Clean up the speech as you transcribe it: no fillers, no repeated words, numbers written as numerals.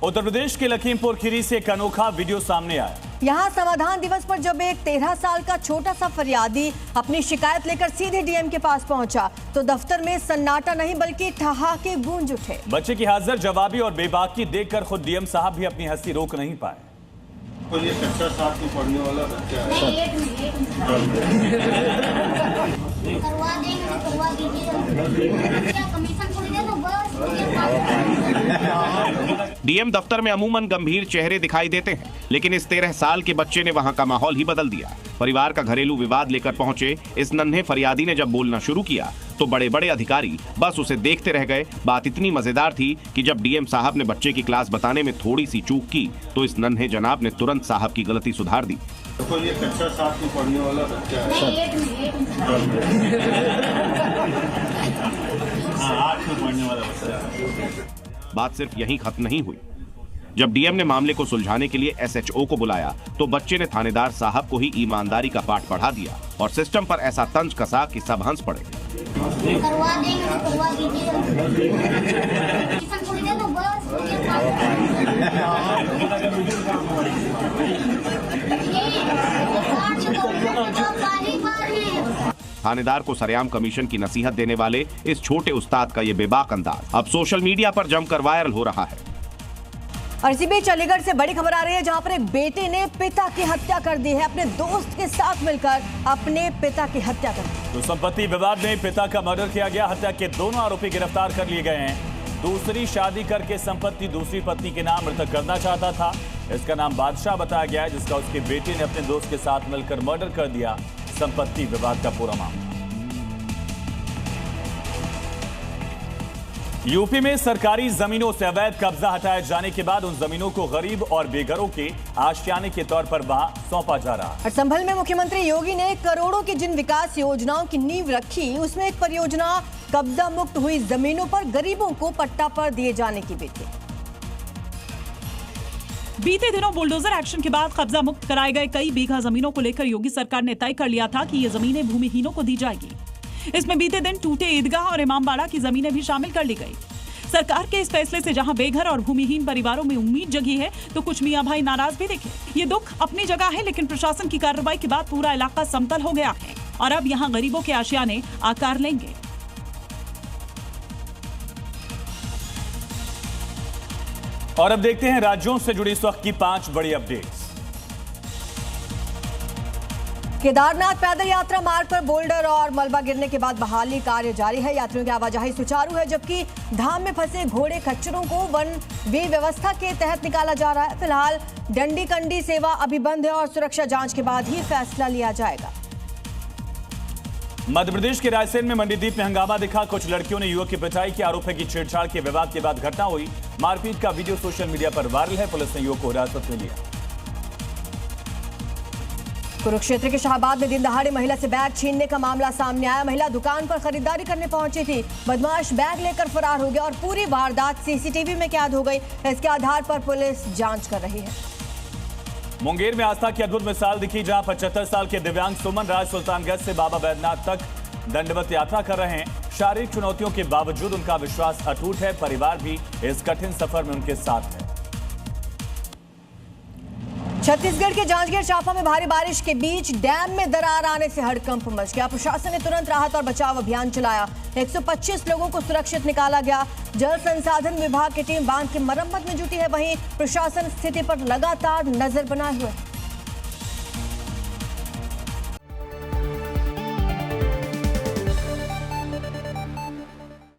उत्तर प्रदेश के लखीमपुर खीरी से एक अनोखा वीडियो सामने आया। यहाँ समाधान दिवस पर जब एक 13 साल का छोटा सा फरियादी अपनी शिकायत लेकर सीधे डीएम के पास पहुंचा तो दफ्तर में सन्नाटा नहीं बल्कि ठहाके गूंज उठे। बच्चे की हाजिर जवाबी और बेबाकी देखकर खुद डीएम साहब भी अपनी हंसी रोक नहीं पाए। ये कक्षा 7 में पढ़ने वाला बच्चा है। करवा देंगे तो करवा दीजिए। क्या कमीशन थोड़ी दे दो बस। डीएम दफ्तर में अमूमन गंभीर चेहरे दिखाई देते हैं, लेकिन इस 13 साल के बच्चे ने वहां का माहौल ही बदल दिया। परिवार का घरेलू विवाद लेकर पहुंचे इस नन्हे फरियादी ने जब बोलना शुरू किया तो बड़े बड़े अधिकारी बस उसे देखते रह गए। बात इतनी मजेदार थी कि जब डीएम साहब ने बच्चे की क्लास बताने में थोड़ी सी चूक की तो इस नन्हे जनाब ने तुरंत साहब की गलती सुधार दी। देखो ये कक्षा 7 में पढ़ने वाला बच्चा है। 8 में पढ़ने वाला बच्चा है। बात सिर्फ यहीं खत्म नहीं हुई। जब डीएम ने मामले को सुलझाने के लिए एसएचओ को बुलाया तो बच्चे ने थानेदार साहब को ही ईमानदारी का पाठ पढ़ा दिया और सिस्टम पर ऐसा तंज कसा कि सब हंस पड़े। करवा देंगे तो करवा दीजिए। कमीशन थोड़ी दे दो बस। थानेदार को सरेआम कमीशन की नसीहत देने वाले इस छोटे उस्ताद का ये बेबाक अंदाज अब सोशल मीडिया पर जमकर वायरल हो रहा है। और इसी बीच चंडीगढ़ से बड़ी खबर आ रही है जहां पर एक बेटे ने पिता की हत्या कर दी है। अपने दोस्त के साथ मिलकर अपने पिता की हत्या कर दी। तो संपत्ति विवाद में पिता का मर्डर किया गया। हत्या के दोनों आरोपी गिरफ्तार कर लिए गए हैं। दूसरी शादी करके संपत्ति दूसरी पत्नी के नाम मृतक करना चाहता था। इसका नाम बादशाह बताया गया है, जिसका उसके बेटे ने अपने दोस्त के साथ मिलकर मर्डर कर दिया। संपत्ति विवाद का पूरा मामला। यूपी में सरकारी जमीनों से अवैध कब्जा हटाए जाने के बाद उन जमीनों को गरीब और बेघरों के आशियाने के तौर पर वहां सौंपा जा रहा है। और संभल में मुख्यमंत्री योगी ने करोड़ों की जिन विकास योजनाओं की नींव रखी उसमें एक परियोजना कब्जा मुक्त हुई जमीनों पर गरीबों को पट्टा पर दिए जाने की भी थी। बीते दिनों बुलडोजर एक्शन के बाद कब्जा मुक्त कराए गए कई बीघा जमीनों को लेकर योगी सरकार ने तय कर लिया था कि ये जमीनें भूमिहीनों को दी जाएगी। इसमें बीते दिन टूटे ईदगाह और इमामबाड़ा की जमीनें भी शामिल कर ली गई। सरकार के इस फैसले से जहां बेघर और भूमिहीन परिवारों में उम्मीद जगी है तो कुछ मियां भाई नाराज भी दिखे। ये दुख अपनी जगह है, लेकिन प्रशासन की कार्रवाई के बाद पूरा इलाका समतल हो गया है और अब यहां गरीबों के आशियाने आकार लेंगे। और अब देखते हैं राज्यों से जुड़ी इस वक्त की 5 बड़ी अपडेट्स। केदारनाथ पैदल यात्रा मार्ग पर बोल्डर और मलबा गिरने के बाद बहाली कार्य जारी है। यात्रियों की आवाजाही सुचारू है, जबकि धाम में फंसे घोड़े खच्चरों को वन वे व्यवस्था के तहत निकाला जा रहा है। फिलहाल डंडी कंडी सेवा अभी बंद है और सुरक्षा जांच के बाद ही फैसला लिया जाएगा। मध्य प्रदेश के रायसेन में मंडीदीप में हंगामा दिखा। कुछ लड़कियों ने युवक की पिटाई की। आरोप है कि छेड़छाड़ के विवाद के बाद घटना हुई। मारपीट का वीडियो सोशल मीडिया पर वायरल है। पुलिस ने युवक को हिरासत में लिया। कुरुक्षेत्र के शाहबाद में दिन दहाड़े महिला से बैग छीनने का मामला सामने आया। महिला दुकान पर खरीदारी करने पहुंची थी। बदमाश बैग लेकर फरार हो गया और पूरी वारदात सीसीटीवी में कैद हो गई। इसके आधार पर पुलिस जांच कर रही है। मुंगेर में आस्था की अद्भुत मिसाल दिखी, जहां 75 साल के दिव्यांग सुमन राज सुल्तानगंज से बाबा बैद्यनाथ तक दंडवत यात्रा कर रहे हैं। शारीरिक चुनौतियों के बावजूद उनका विश्वास अटूट है। परिवार भी इस कठिन सफर में उनके साथ है। छत्तीसगढ़ के जांजगीर चांपा में भारी बारिश के बीच डैम में दरार आने से हड़कंप मच गया। प्रशासन ने तुरंत राहत और बचाव अभियान चलाया। 125 लोगों को सुरक्षित निकाला गया। जल संसाधन विभाग की टीम बांध की मरम्मत में जुटी है। वहीं प्रशासन स्थिति पर लगातार नजर बनाए हुए है।